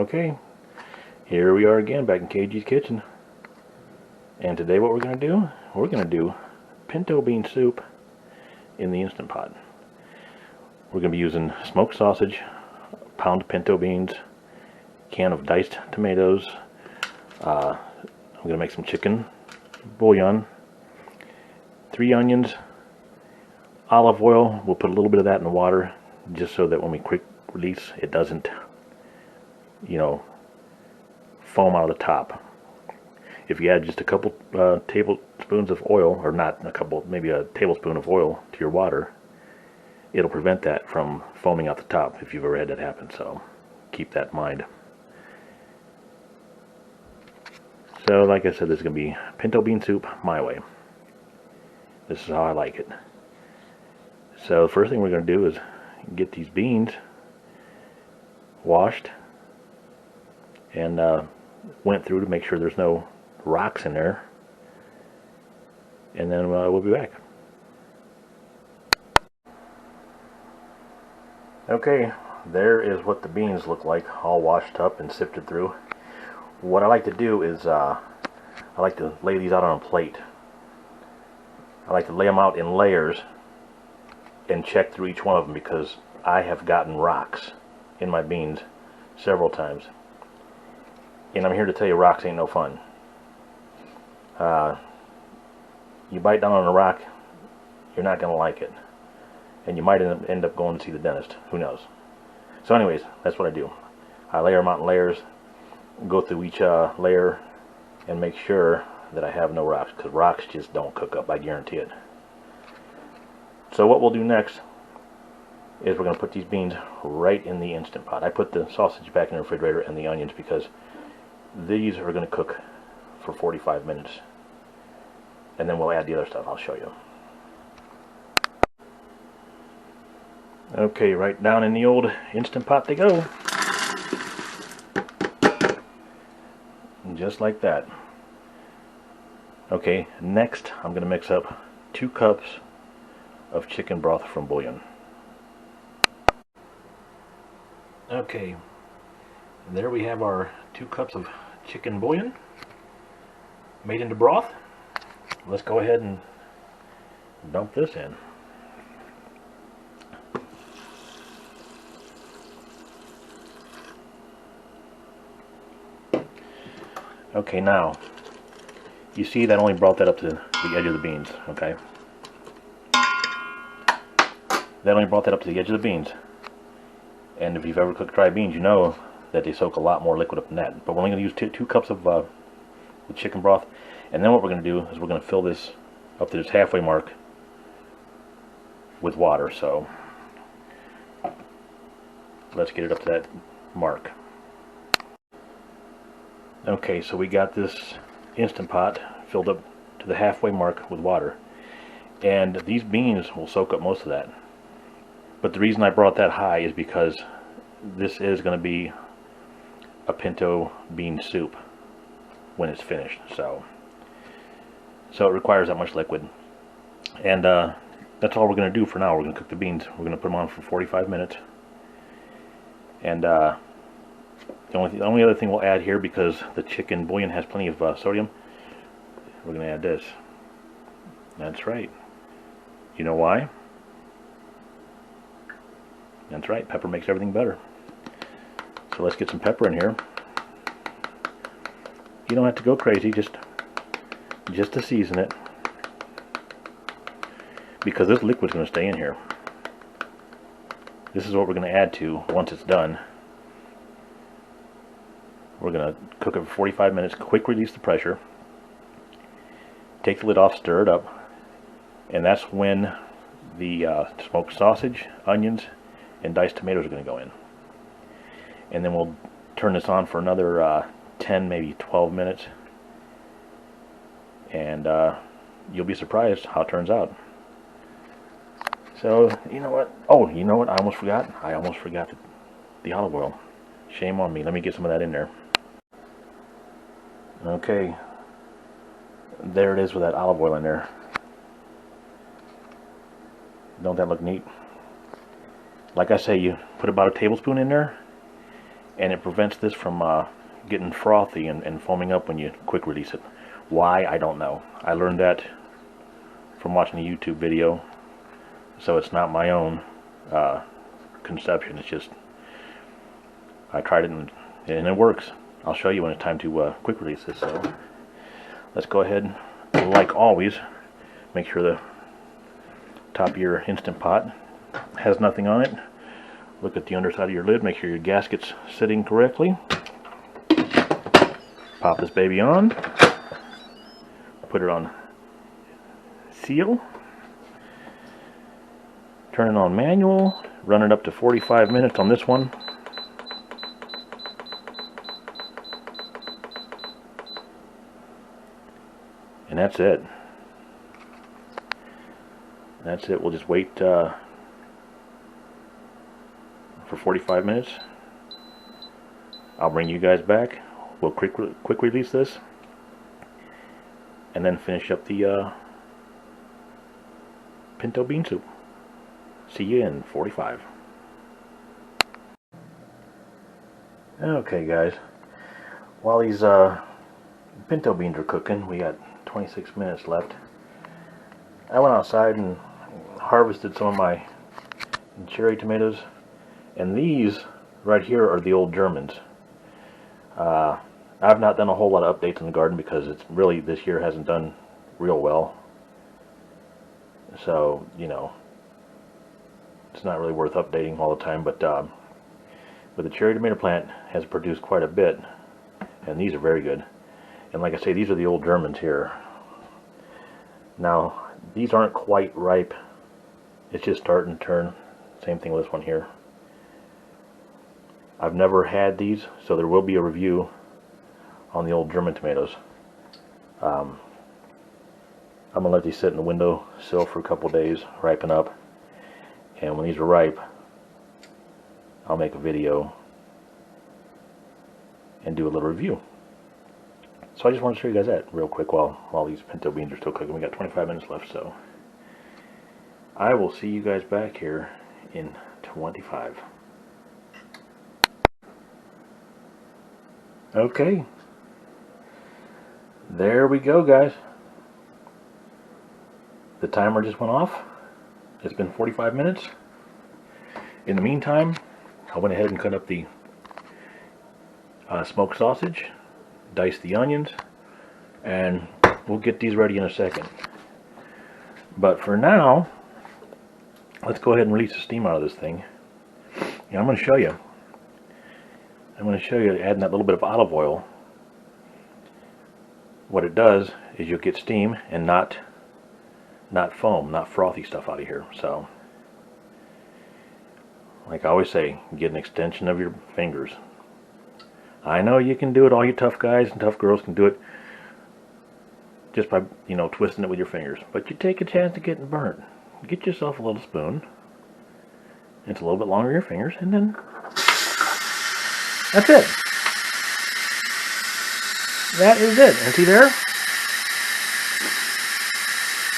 Okay, here we are again back in KG's kitchen. And today what we're going to do, pinto bean soup in the Instant Pot. We're going to be using smoked sausage, pound pinto beans, can of diced tomatoes. I'm going to make some chicken bouillon, 3 onions, olive oil. We'll put a little bit of that in the water just so that when we quick release it doesn't, foam out of the top. If you add just a couple tablespoons of oil, or not a couple, maybe a tablespoon of oil to your water, it'll prevent that from foaming out the top if you've ever had that happen, so keep that in mind. So like I said, this is going to be pinto bean soup my way. This is how I like it. So the first thing we're going to do is get these beans washed and went through to make sure there's no rocks in there, and then we'll be back. Okay, there is what the beans look like, all washed up and sifted through. What I like to do is I like to lay these out on a plate. I like to lay them out in layers and check through each one of them, because I have gotten rocks in my beans several times, and I'm here to tell you, rocks ain't no fun. You bite down on a rock, you're not going to like it, and you might end up going to see the dentist. Who knows? So anyways, that's what I do. I layer them out in layers, go through each layer, and make sure that I have no rocks, because rocks just don't cook up, I guarantee it. So what we'll do next is we're going to put these beans right in the Instant Pot. I put the sausage back in the refrigerator and the onions because these are going to cook for 45 minutes. And then we'll add the other stuff. I'll show you. Okay, right down in the old Instant Pot they go. Just like that. Okay, next I'm going to mix up 2 cups of chicken broth from bouillon. Okay, there we have our 2 cups of chicken bouillon made into broth. Let's go ahead and dump this in. Okay, now you see that only brought that up to the edge of the beans, okay? That only brought that up to the edge of the beans. And if you've ever cooked dry beans, you know that they soak a lot more liquid up than that. But we're only going to use 2 cups of the chicken broth. And then what we're going to do is we're going to fill this up to this halfway mark with water. So let's get it up to that mark. Okay, so we got this Instant Pot filled up to the halfway mark with water. And these beans will soak up most of that. But the reason I brought that high is because this is going to be a pinto bean soup when it's finished. So it requires that much liquid. And that's all we're going to do for now. We're going to cook the beans. We're going to put them on for 45 minutes. And the only other thing we'll add here, because the chicken bouillon has plenty of sodium, we're going to add this. That's right. You know why? That's right, pepper makes everything better. So let's get some pepper in here. You don't have to go crazy, just to season it, because this liquid's going to stay in here. This is what we're going to add to once it's done. We're going to cook it for 45 minutes, quick release the pressure, take the lid off, stir it up, and that's when the smoked sausage, onions, and diced tomatoes are going to go in. And then we'll turn this on for another 10, maybe 12 minutes, and you'll be surprised how it turns out. So, you know what? Oh, you know what? I almost forgot the olive oil. Shame on me. Let me get some of that in there. Okay, there it is with that olive oil in there. Don't that look neat? Like I say, you put about a tablespoon in there, and it prevents this from getting frothy and foaming up when you quick release it. Why, I don't know. I learned that from watching a YouTube video, so it's not my own conception. It's just I tried it and it works. I'll show you when it's time to quick release this. So let's go ahead, like always, make sure the top of your Instant Pot has nothing on it. Look at the underside of your lid, make sure your gasket's sitting correctly. Pop this baby on, put it on seal, turn it on manual, run it up to 45 minutes on this one. And that's it. That's it. We'll just wait for 45 minutes. I'll bring you guys back. We'll quick release this, and then finish up the pinto bean soup. See you in 45. Okay, guys. While these pinto beans are cooking, we got 26 minutes left. I went outside and harvested some of my cherry tomatoes, and these right here are the old Germans. I've not done a whole lot of updates in the garden because it's really, this year hasn't done real well. So, you know, it's not really worth updating all the time, but the cherry tomato plant has produced quite a bit, and these are very good. And like I say, these are the old Germans here. Now, these aren't quite ripe. It's just starting to turn. Same thing with this one here. I've never had these, so there will be a review on the old German tomatoes. I'm going to let these sit in the windowsill for a couple days, ripen up. And when these are ripe, I'll make a video and do a little review. So I just want to show you guys that real quick while these pinto beans are still cooking. We got 25 minutes left, so I will see you guys back here in 25. Okay, there we go, guys. The timer just went off. It's been 45 minutes. In the meantime, I went ahead and cut up the smoked sausage, diced the onions, and we'll get these ready in a second. But for now, let's go ahead and release the steam out of this thing. And I'm going to show you. Adding that little bit of olive oil. What it does is you'll get steam and not foam, not frothy stuff out of here. So, like I always say, get an extension of your fingers. I know you can do it. All you tough guys and tough girls can do it just by, you know, twisting it with your fingers. But you take a chance of getting burnt. Get yourself a little spoon. It's a little bit longer than your fingers, and then that's it. That is it. And see there?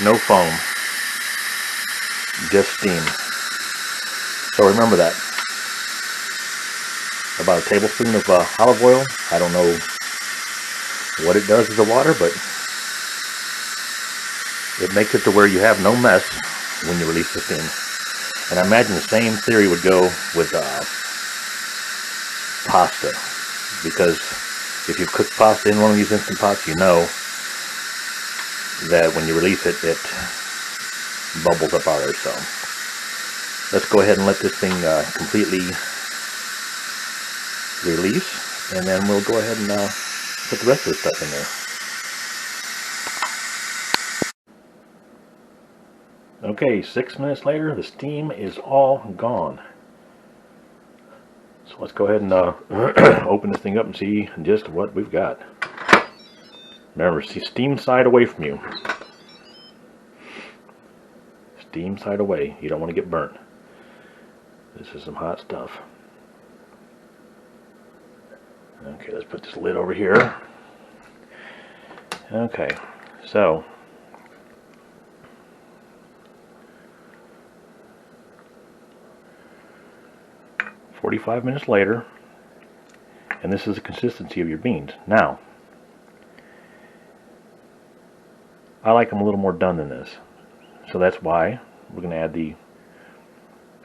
No foam. Just steam. So remember that. About a tablespoon of olive oil. I don't know what it does to the water, but it makes it to where you have no mess when you release the steam. And I imagine the same theory would go with pasta, because if you've cooked pasta in one of these Instant Pots, you know that when you release it, it bubbles up out of there. So let's go ahead and let this thing completely release, and then we'll go ahead and put the rest of the stuff in there. Okay, 6 minutes later, the steam is all gone. So let's go ahead and open this thing up and see just what we've got. Remember, see, steam side away from you. Steam side away. You don't want to get burnt. This is some hot stuff. Okay, let's put this lid over here. Okay, so 45 minutes later, And this is the consistency of your beans. Now, I like them a little more done than this. So that's why we're going to add the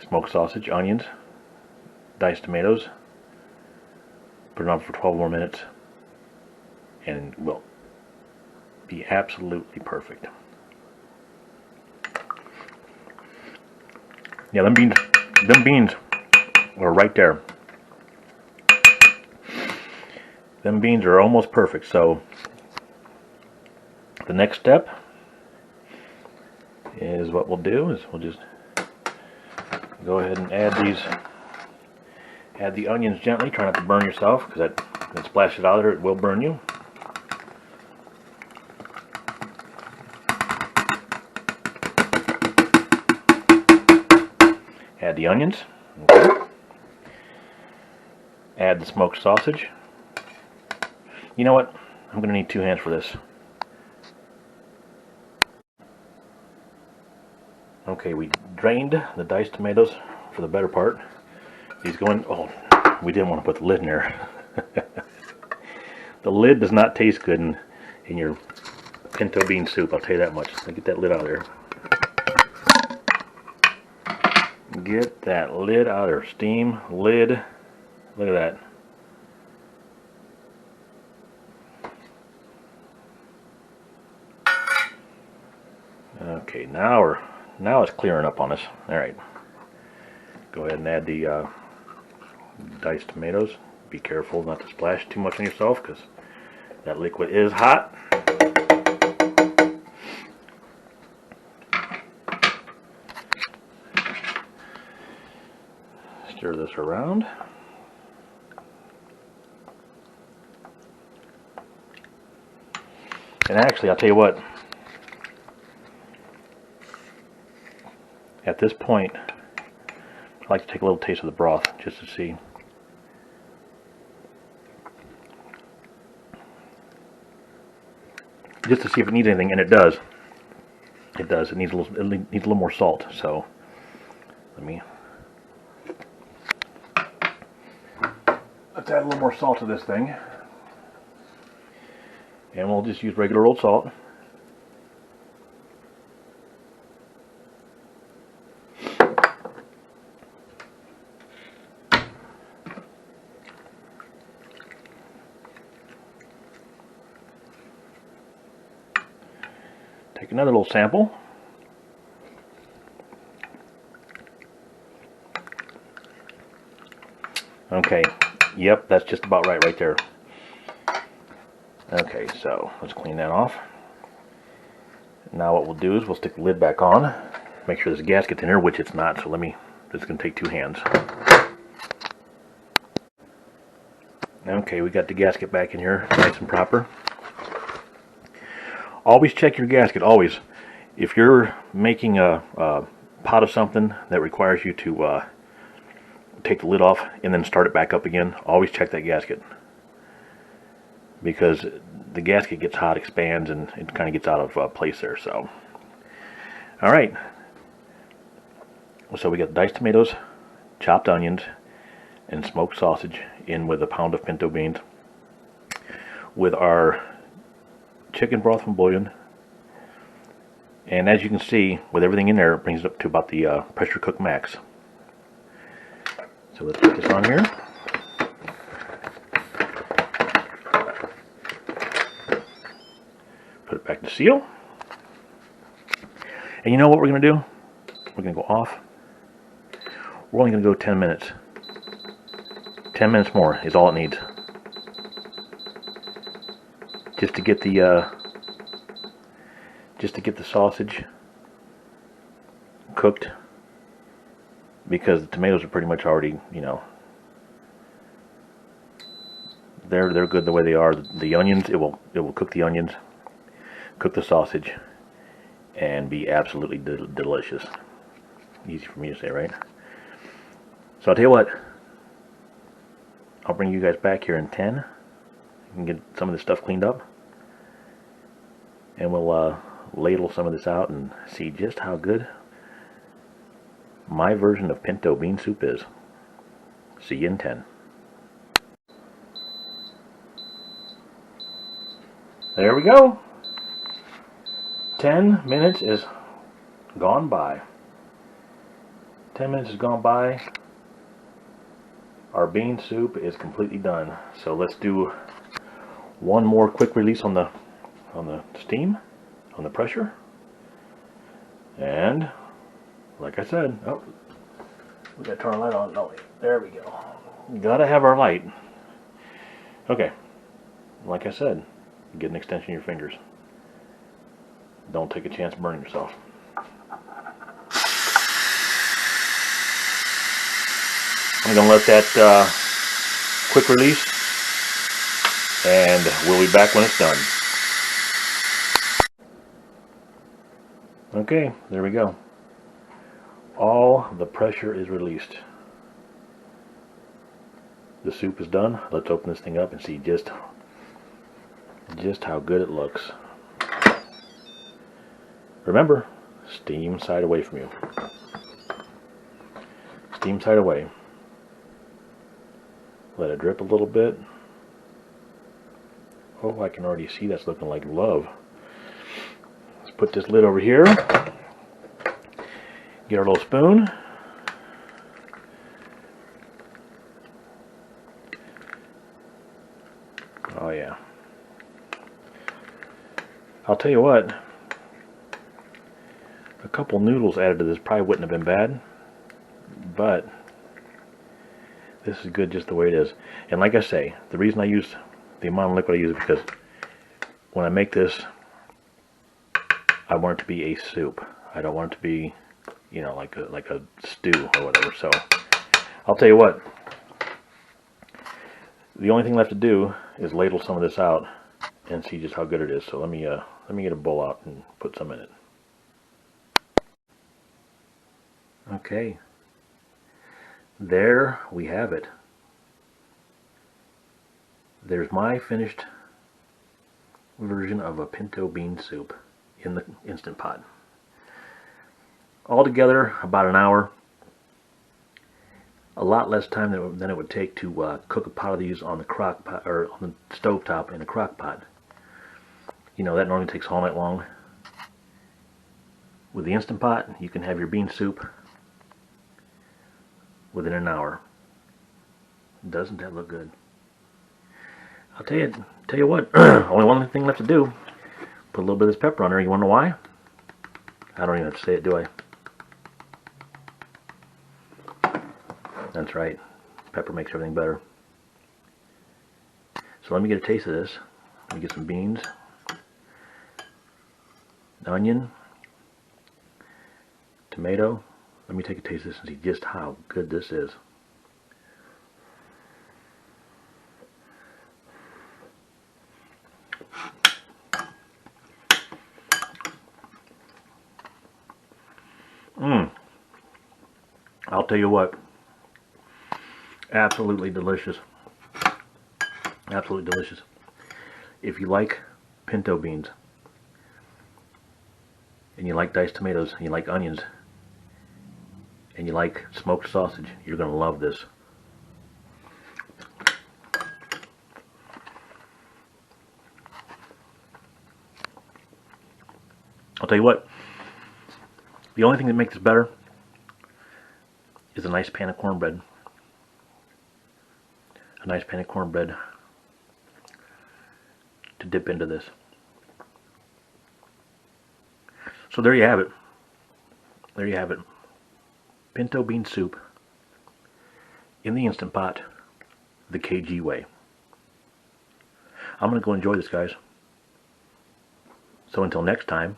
smoked sausage, onions, diced tomatoes, put it on for 12 more minutes, and it will be absolutely perfect. Yeah, them beans are right there. Them beans are almost perfect. So the next step is what we'll do is we'll just go ahead and add the onions gently. Try not to burn yourself, because that splash it out there, it will burn you. Add the onions. Okay. Add the smoked sausage. You know what? I'm going to need 2 hands for this. Okay, we drained the diced tomatoes for the better part. These going, oh, we didn't want to put the lid in there. The lid does not taste good in your pinto bean soup, I'll tell you that much. So get that lid out of there. Get that lid out of there. Steam, lid. Look at that. Okay, now it's clearing up on us. Alright. Go ahead and add the diced tomatoes. Be careful not to splash too much on yourself, because that liquid is hot. Stir this around. And actually, I'll tell you what, at this point, I like to take a little taste of the broth just to see. Just to see if it needs anything, and it does. It does. It needs a little more salt. So let's add a little more salt to this thing, and we'll just use regular old salt. Take another little sample. Okay, yep, that's just about right there. Okay, so let's clean that off. Now what we'll do is we'll stick the lid back on. Make sure there's a gasket in there, which it's not, so this is going to take 2 hands. Okay, we got the gasket back in here, nice and proper. Always check your gasket, always. If you're making a pot of something that requires you to take the lid off and then start it back up again, always check that gasket. Because the gasket gets hot, expands, and it kind of gets out of place there. So, alright. So we got diced tomatoes, chopped onions, and smoked sausage in with a pound of pinto beans. With our chicken broth from bouillon, and as you can see, with everything in there, it brings it up to about the pressure cook max. So let's put this on here. Put it back to seal. And you know what we're going to do? We're going to go off. We're only going to go 10 minutes. 10 minutes more is all it needs. Just to get the sausage cooked, because the tomatoes are pretty much already, you know, they're good the way they are. The onions, it will cook the onions, cook the sausage, and be absolutely delicious. Easy for me to say, right? So I'll tell you what, I'll bring you guys back here in 10 and get some of this stuff cleaned up, and we'll ladle some of this out and see just how good my version of pinto bean soup is. See you in 10. There we go. 10 minutes is gone by. 10 minutes has gone by. Our bean soup is completely done. So let's do one more quick release on the steam, on the pressure. And like I said, oh, we gotta turn our light on. No, there we go. Gotta have our light. Okay, like I said, get an extension of your fingers. Don't take a chance burning yourself. I'm gonna let that quick release, and we'll be back when it's done. Okay, there we go. All the pressure is released. The soup is done. Let's open this thing up and see just how good it looks. Remember, steam side away from you. Steam side away. Let it drip a little bit. Oh, I can already see that's looking like love. Let's put this lid over here. Get our little spoon. Oh yeah. I'll tell you what, a couple noodles added to this probably wouldn't have been bad, but this is good just the way it is. And like I say, the reason I use the amount of liquid I use is because when I make this, I want it to be a soup. I don't want it to be, you know, like a stew or whatever. So I'll tell you what, the only thing left to do is ladle some of this out and see just how good it is. So let me get a bowl out and put some in it. Okay, there we have it. There's my finished version of a pinto bean soup in the Instant Pot. Altogether about an hour. A lot less time than it would take to cook a pot of these on the crock pot, or on the stove top in a crock pot. You know, that normally takes all night long. With the Instant Pot, you can have your bean soup within an hour. Doesn't that look good? I'll tell you what, only one thing left to do. Put a little bit of this pepper on there. You want to know why? I don't even have to say it, do I? That's right. Pepper makes everything better. So let me get a taste of this. Let me get some beans, onion, tomato. Let me take a taste of this and see just how good this is. I'll tell you what, absolutely delicious. Absolutely delicious. If you like pinto beans, and you like diced tomatoes, and you like onions, and you like smoked sausage, you're going to love this. I'll tell you what, the only thing that makes this better is a nice pan of cornbread. A nice pan of cornbread to dip into this. So there you have it. There you have it. Pinto bean soup in the Instant Pot, the KG way. I'm going to go enjoy this, guys. So until next time,